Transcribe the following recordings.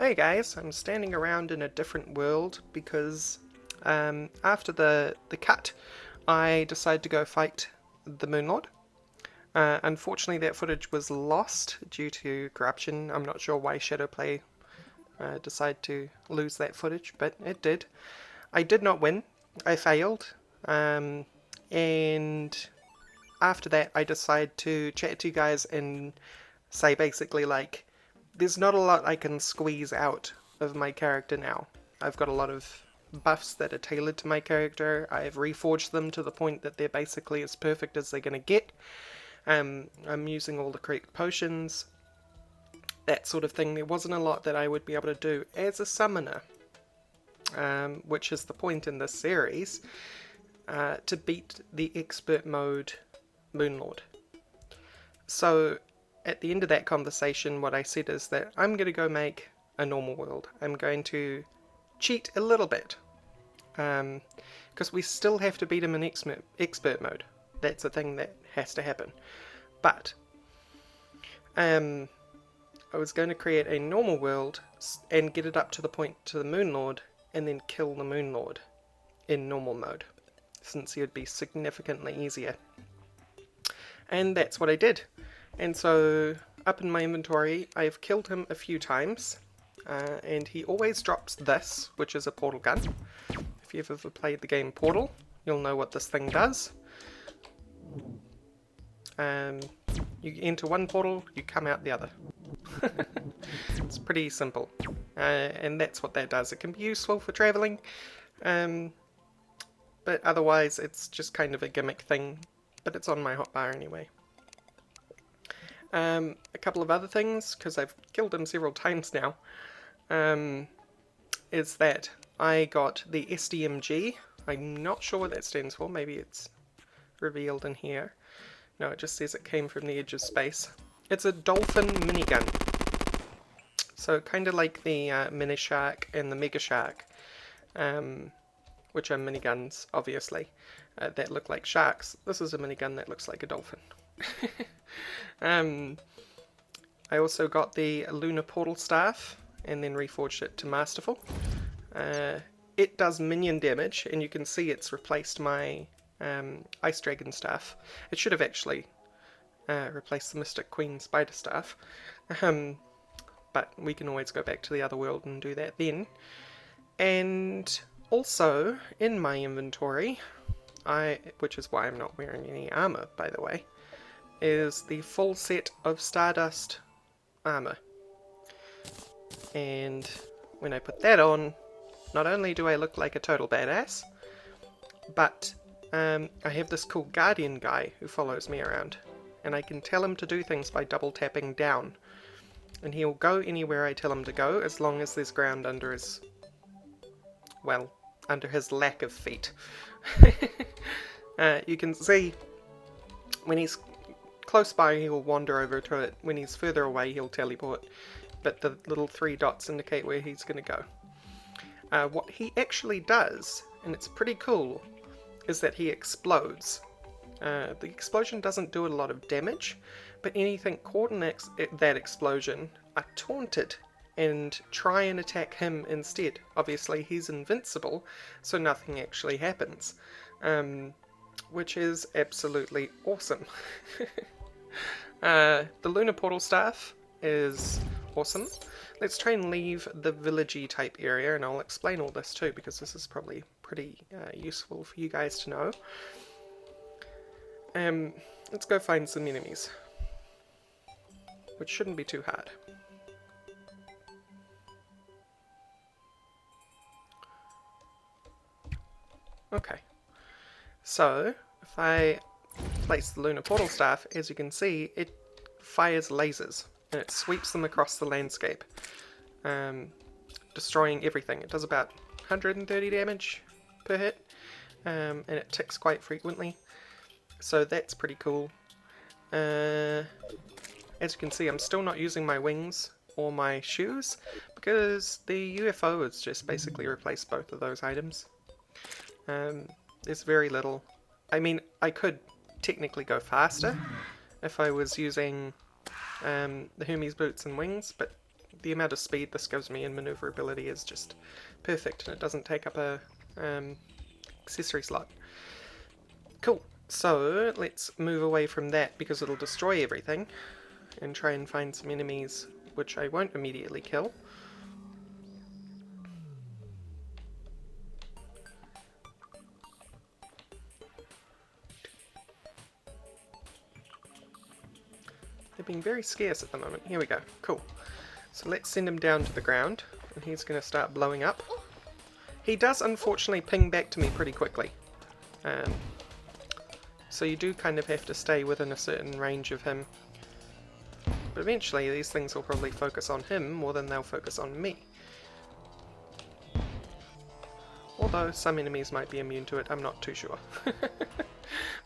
Hey guys, I'm standing around in a different world because after the cut, I decided to go fight the Moon Lord. Unfortunately, that footage was lost due to corruption. I'm not sure why Shadowplay decided to lose that footage, but it did. I did not win. I failed. And after that, I decided to chat to you guys and say basically like, there's not a lot I can squeeze out of my character now. I've got a lot of buffs that are tailored to my character. I've reforged them to the point that they're basically as perfect as they're going to get. I'm using all the correct potions, that sort of thing. There wasn't a lot that I would be able to do as a summoner, which is the point in this series, to beat the expert mode Moonlord. So at the end of that conversation, what I said is that I'm going to go make a normal world. I'm going to cheat a little bit, because we still have to beat him in expert mode. That's a thing that has to happen. But I was going to create a normal world and get it up to the point to the Moon Lord, and then kill the Moon Lord in normal mode, since he would be significantly easier. And that's what I did. And so up in my inventory, I've killed him a few times, and he always drops this, which is a portal gun. If you've ever played the game Portal, you'll know what this thing does. You enter one portal, you come out the other. It's pretty simple, and that's what that does. It can be useful for travelling, but otherwise it's just kind of a gimmick thing, but it's on my hotbar anyway. A couple of other things, because I've killed him several times now, is that I got the SDMG. I'm not sure what that stands for. Maybe it's revealed in here. No, it just says it came from the edge of space. It's a dolphin minigun. So kind of like the Mini Shark and the Mega Shark, which are miniguns, obviously, that look like sharks. This is a minigun that looks like a dolphin. I also got the Lunar Portal Staff and then reforged it to Masterful. It does minion damage, and you can see it's replaced my Ice Dragon Staff. It should have actually replaced the Mystic Queen Spider Staff, but we can always go back to the other world and do that then. And also, in my inventory, which is why I'm not wearing any armor, by the way, is the full set of Stardust armor. And when I put that on, not only do I look like a total badass, but I have this cool guardian guy who follows me around, and I can tell him to do things by double tapping down, and he'll go anywhere I tell him to go as long as there's ground under his, well, under his lack of feet. You can see when he's close by he'll wander over to it, when he's further away he'll teleport, but the little 3 dots indicate where he's going to go. What he actually does, and it's pretty cool, is that he explodes. The explosion doesn't do a lot of damage, but anything caught in that explosion are taunted and try and attack him instead. Obviously he's invincible, so nothing actually happens, which is absolutely awesome. The Lunar Portal Staff is awesome. Let's try and leave the villagey type area, and I'll explain all this too, because this is probably pretty useful for you guys to know. Let's go find some enemies, which shouldn't be too hard. Okay, so if I place the Lunar Portal Staff, as you can see, it fires lasers, and it sweeps them across the landscape, destroying everything. It does about 130 damage per hit, and it ticks quite frequently, so that's pretty cool. As you can see, I'm still not using my wings or my shoes, because the UFO has just basically replaced both of those items. There's very little. I mean, I could technically go faster if I was using the Hermes boots and wings, but the amount of speed this gives me in maneuverability is just perfect, and it doesn't take up a accessory slot. Cool, so let's move away from that because it'll destroy everything, and try and find some enemies which I won't immediately kill. They're being very scarce at the moment. Here we go. Cool. So let's send him down to the ground, and he's going to start blowing up. He does unfortunately ping back to me pretty quickly. So you do kind of have to stay within a certain range of him. But eventually these things will probably focus on him more than they'll focus on me. Although some enemies might be immune to it, I'm not too sure.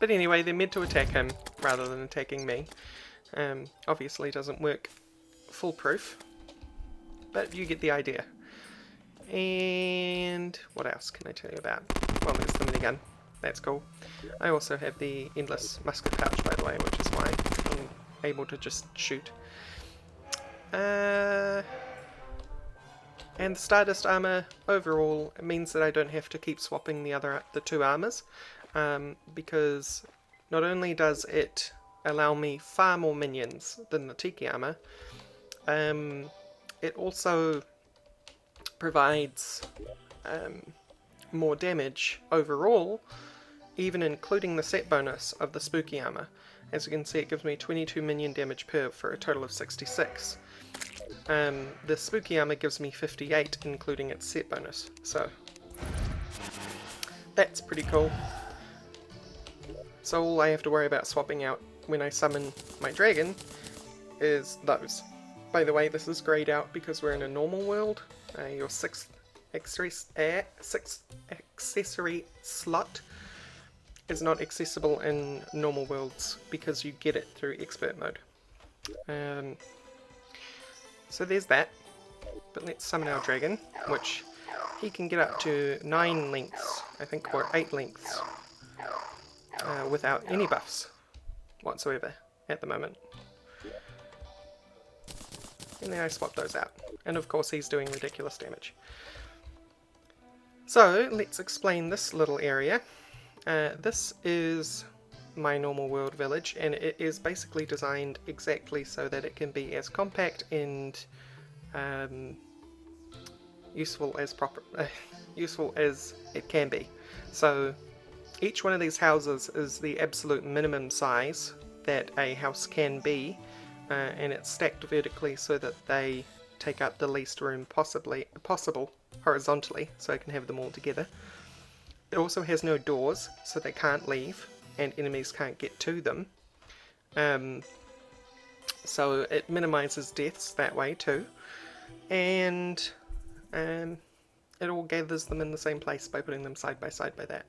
But anyway, they're meant to attack him rather than attacking me. Obviously doesn't work foolproof, but you get the idea. And what else can I tell you about? Well, there's the minigun. That's cool. I also have the endless musket pouch, by the way, which is why I'm able to just shoot. And the Stardust armor overall means that I don't have to keep swapping the two armors, because not only does it allow me far more minions than the Tiki armor, it also provides more damage overall, even including the set bonus of the spooky armor. As you can see, it gives me 22 minion damage per for a total of 66. The spooky armor gives me 58, including its set bonus, so that's pretty cool. So all I have to worry about swapping out when I summon my dragon is those. By the way, this is greyed out because we're in a normal world. Your sixth accessory slot is not accessible in normal worlds because you get it through expert mode. So there's that. But let's summon our dragon, which he can get up to 9 lengths, I think, or 8 lengths, without any buffs whatsoever at the moment. And then I swap those out. And of course he's doing ridiculous damage. So let's explain this little area. This is my normal world village, and it is basically designed exactly so that it can be as compact and useful as it can be. So each one of these houses is the absolute minimum size that a house can be, and it's stacked vertically so that they take up the least room possible horizontally, so I can have them all together. It also has no doors, so they can't leave, and enemies can't get to them. So it minimizes deaths that way too, and it all gathers them in the same place by putting them side by side by that.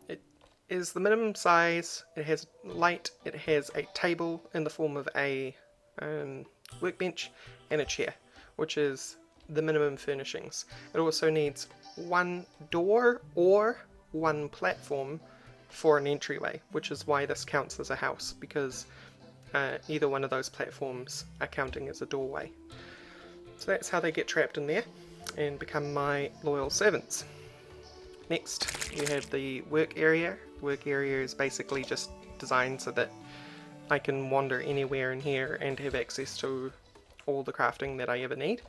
It is the minimum size, it has light, it has a table in the form of a workbench and a chair, which is the minimum furnishings. It also needs one door or one platform for an entryway, which is why this counts as a house, because either one of those platforms are counting as a doorway. So that's how they get trapped in there and become my loyal servants. Next, you have the work area. The work area is basically just designed so that I can wander anywhere in here and have access to all the crafting that I ever need.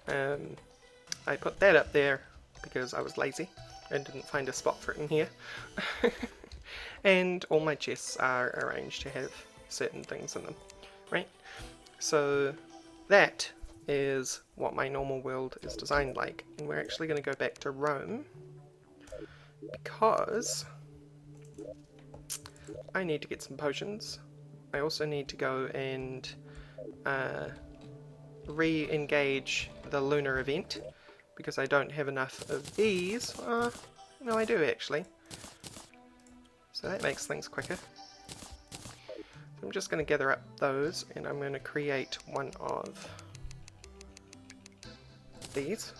I put that up there because I was lazy and didn't find a spot for it in here. And all my chests are arranged to have certain things in them, right? So that is what my normal world is designed like, and we're actually going to go back to Rome because I need to get some potions. I also need to go and re-engage the lunar event because I don't have enough of these. No, I do actually. So that makes things quicker. So I'm just going to gather up those, and I'm going to create one of these.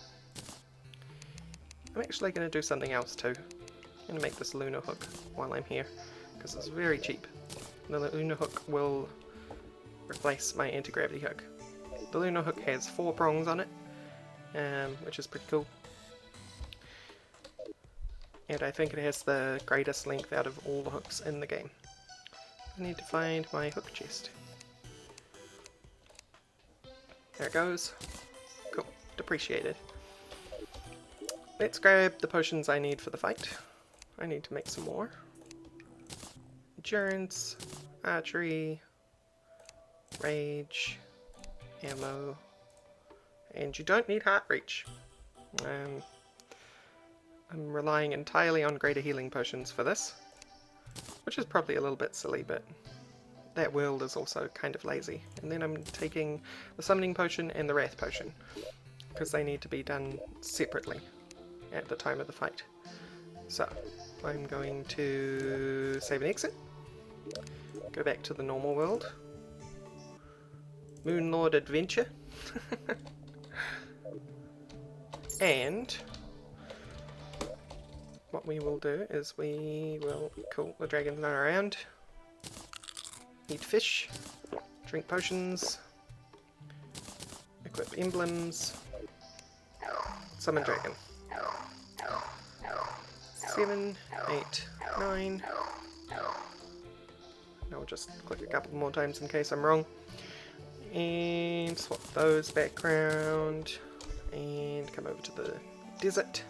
I'm actually going to do something else too. I'm going to make this lunar hook while I'm here because it's very cheap. The lunar hook will replace my anti-gravity hook. The lunar hook has 4 prongs on it, which is pretty cool. And I think it has the greatest length out of all the hooks in the game. I need to find my hook chest. There it goes. Cool. Depreciated. Let's grab the potions I need for the fight. I need to make some more. Endurance, archery, rage, ammo, and you don't need heart reach. I'm relying entirely on greater healing potions for this, which is probably a little bit silly, but that world is also kind of lazy. And then I'm taking the summoning potion and the wrath potion, because they need to be done separately at the time of the fight. So I'm going to save and exit, go back to the normal world, Moonlord Adventure, and what we will do is we will kill the dragons not around, eat fish, drink potions, equip emblems, summon dragon. 7, 8, 9. I'll just click a couple more times in case I'm wrong. And swap those background and come over to the desert.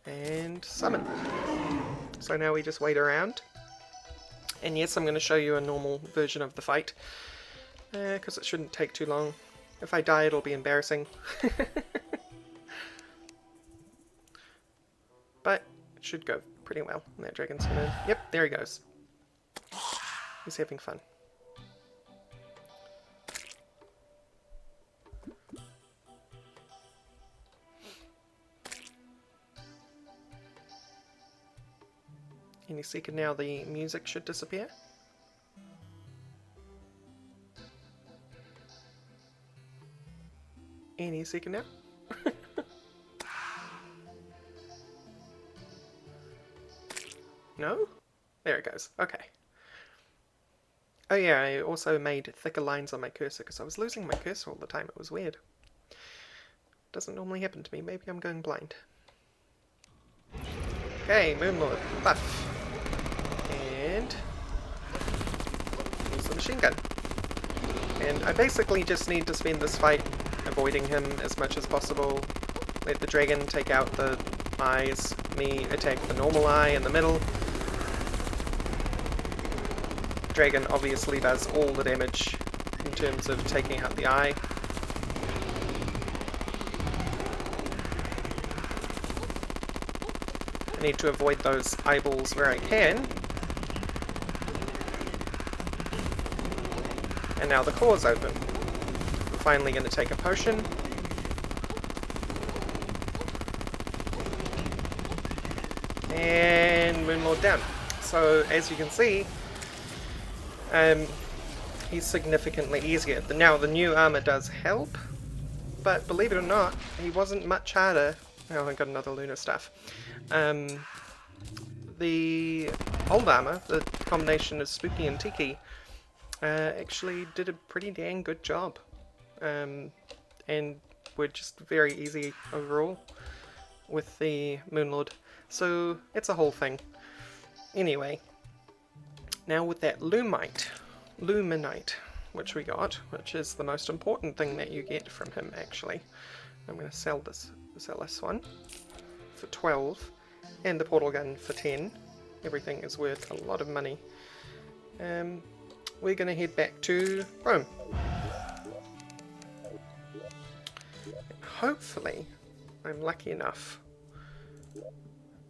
And summon. So now we just wait around. And yes, I'm going to show you a normal version of the fight, because it shouldn't take too long. If I die, it'll be embarrassing. But it should go pretty well. And that dragon's gonna... Yep, there he goes. He's having fun. Any second now the music should disappear. Any second now. No? There it goes. Okay. Oh yeah, I also made thicker lines on my cursor because I was losing my cursor all the time. It was weird. Doesn't normally happen to me. Maybe I'm going blind. Okay, Moonlord, buff. And use the machine gun. And I basically just need to spend this fight avoiding him as much as possible. Let the dragon take out the eyes, me attack the normal eye in the middle. Dragon obviously does all the damage in terms of taking out the eye. I need to avoid those eyeballs where I can. And now the core's open. I'm finally going to take a potion. And Moonlord down. So as you can see, he's significantly easier. Now the new armor does help, but believe it or not, he wasn't much harder. Oh, I got another lunar stuff. The old armor, the combination of Spooky and Tiki, actually did a pretty dang good job, and were just very easy overall with the Moonlord. So it's a whole thing. Anyway, now with that Luminite, which we got, which is the most important thing that you get from him actually. I'm going to sell this one for 12, and the portal gun for 10. Everything is worth a lot of money. We're going to head back to Rome. And hopefully, I'm lucky enough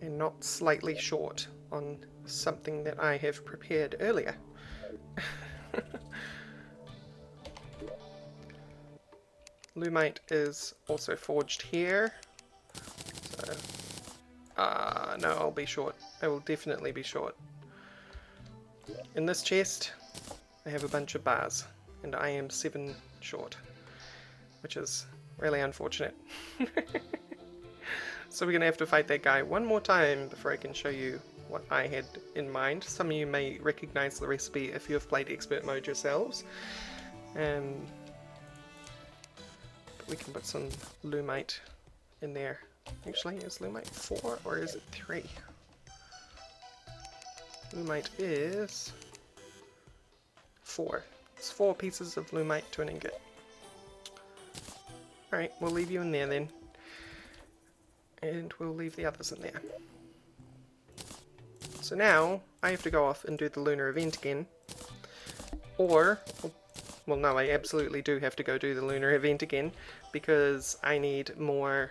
and not slightly short on something that I have prepared earlier. Lumite is also forged here. So, no, I'll be short. I will definitely be short. In this chest, I have a bunch of bars, and I am 7 short, which is really unfortunate. So we're going to have to fight that guy one more time before I can show you what I had in mind. Some of you may recognize the recipe if you have played expert mode yourselves. But we can put some lumite in there. Actually, is lumite 4 or is it 3? Lumite is 4. It's 4 pieces of lumite to an ingot. Alright, we'll leave you in there then. And we'll leave the others in there. So now, I have to go off and do the lunar event again. Or, well no, I absolutely do have to go do the lunar event again, because I need more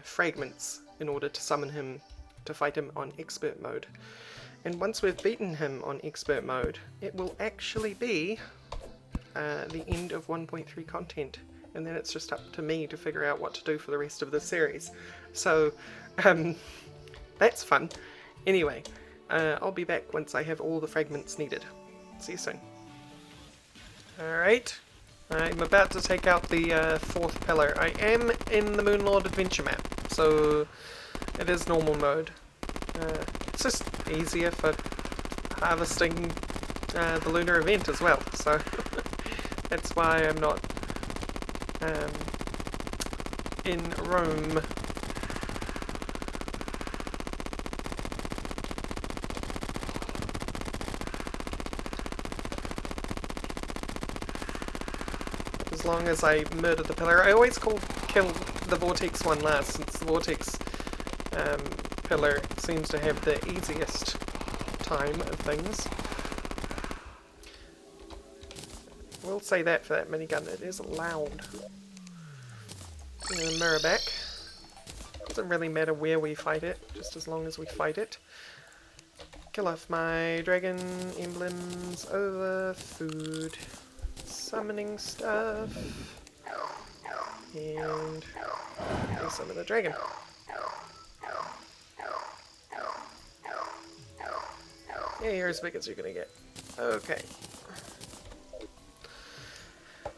fragments in order to summon him to fight him on expert mode. And once we've beaten him on expert mode, it will actually be the end of 1.3 content. And then it's just up to me to figure out what to do for the rest of the series. So, that's fun. Anyway, I'll be back once I have all the fragments needed. See you soon. Alright, I'm about to take out the 4th pillar. I am in the Moonlord adventure map, so it is normal mode. It's just easier for harvesting the lunar event as well, so that's why I'm not in Rome. As long as I murder the pillar. I always kill the vortex one last, since the vortex pillar seems to have the easiest time of things. We'll say that for that minigun, it is loud. I'm gonna mirror back. Doesn't really matter where we fight it, just as long as we fight it. Kill off my dragon emblems, over, food, summoning stuff, and some of the dragon. Yeah, you're as big as you're gonna get. Okay.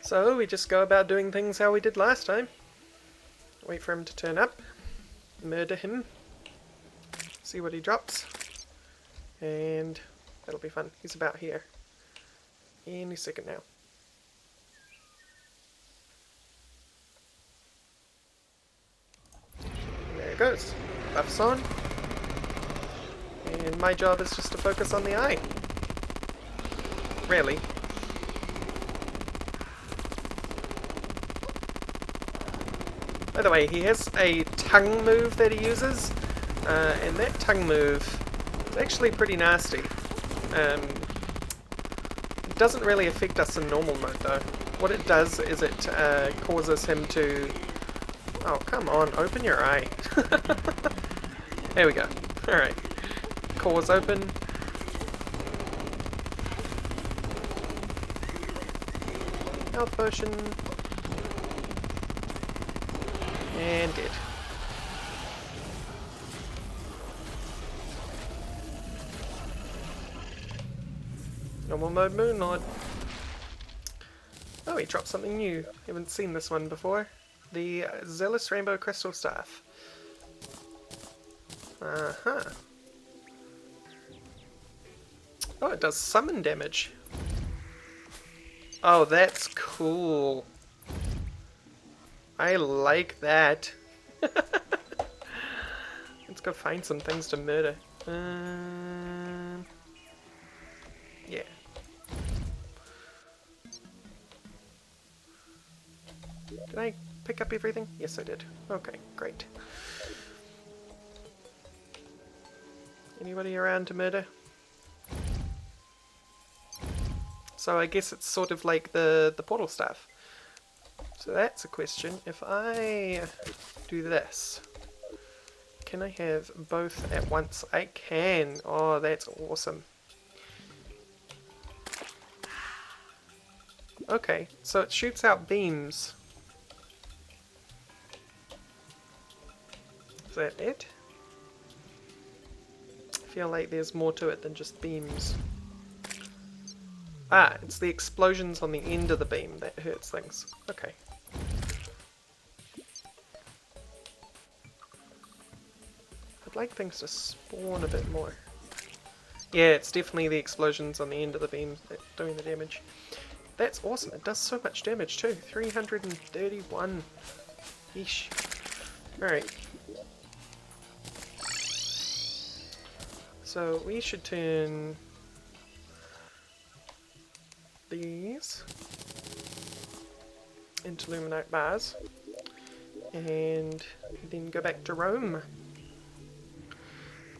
So, we just go about doing things how we did last time. Wait for him to turn up, murder him, see what he drops, and that'll be fun. He's about here. Any second now. And there it goes. Buffs on. And my job is just to focus on the eye. Really. By the way, he has a tongue move that he uses, and that tongue move is actually pretty nasty. It doesn't really affect us in normal mode though. What it does is it causes him to... Oh, come on, open your eye. There we go. Alright. Cores open. Health potion. And dead. Normal mode Moonlord. Oh, he dropped something new. Haven't seen this one before. The Zealous Rainbow Crystal Staff. Uh-huh. Oh, it does summon damage. Oh, that's cool. I like that. Let's go find some things to murder. Yeah. Did I pick up everything? Yes, I did. Okay, great. Anybody around to murder? So I guess it's sort of like the portal staff. So that's a question. If I do this, can I have both at once? I can. Oh, that's awesome. Okay, so it shoots out beams. Is that it? I feel like there's more to it than just beams. Ah, it's the explosions on the end of the beam that hurts things. Okay. I'd like things to spawn a bit more. Yeah, it's definitely the explosions on the end of the beams that are doing the damage. That's awesome. It does so much damage too. 331. Yeesh. Alright. So we should turn these into luminite bars and then go back to Rome.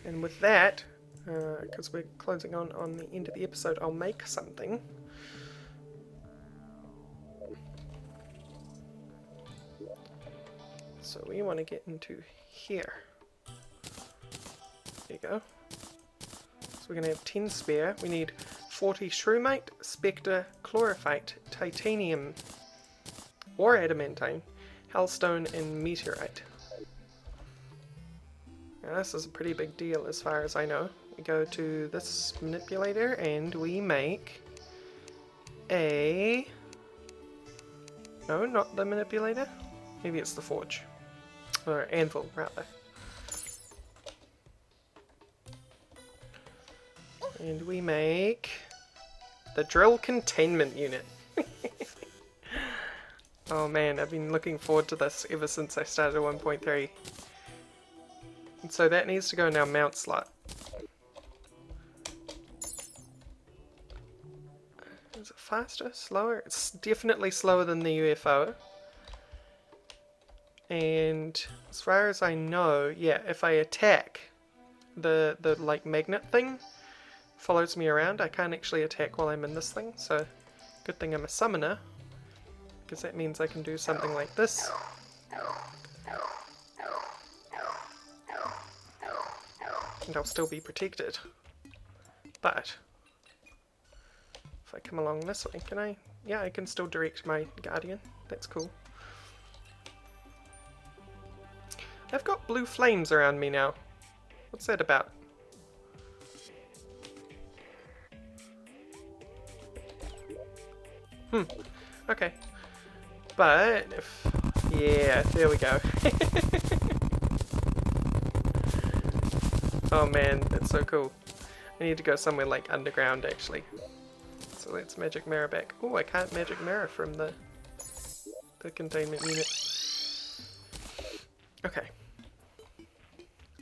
And with that, because we're closing on the end of the episode, I'll make something. So we want to get into here. There you go. So we're going to have 10 spare. We need 40 shroomite, spectre, chlorophyte, titanium, or adamantine, hellstone, and meteorite. Now this is a pretty big deal as far as I know. We go to this manipulator and we make a... No, not the manipulator. Maybe it's the forge. Or anvil, rather. And we make the drill containment unit. Oh man, I've been looking forward to this ever since I started 1.3. And so that needs to go in our mount slot. Is it faster? Slower? It's definitely slower than the UFO. And as far as I know, yeah, if I attack, the like magnet thing follows me around. I can't actually attack while I'm in this thing, so good thing I'm a summoner, because that means I can do something like this. And I'll still be protected. But if I come along this way, can I? Yeah, I can still direct my guardian. That's cool. I've got blue flames around me now. What's that about? Okay. But if... yeah, there we go. Oh man, that's so cool. I need to go somewhere like underground actually. So let's magic mirror back. Oh, I can't magic mirror from the containment unit. Okay.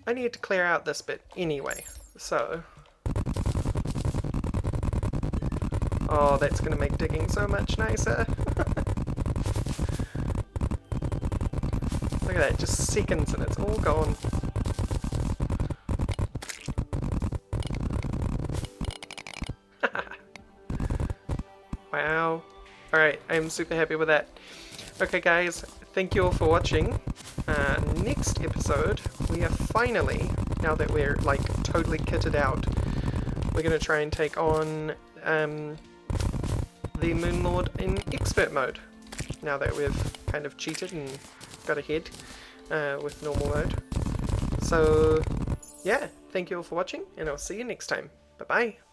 I need to clear out this bit anyway, so... oh, that's going to make digging so much nicer. Look at that, just seconds and it's all gone. Wow. Alright, I'm super happy with that. Okay guys, thank you all for watching. Next episode, we are finally, now that we're like totally kitted out, we're going to try and take on the Moon Lord in expert mode. Now that we've kind of cheated and got ahead with normal mode. So yeah, thank you all for watching and I'll see you next time. Bye bye.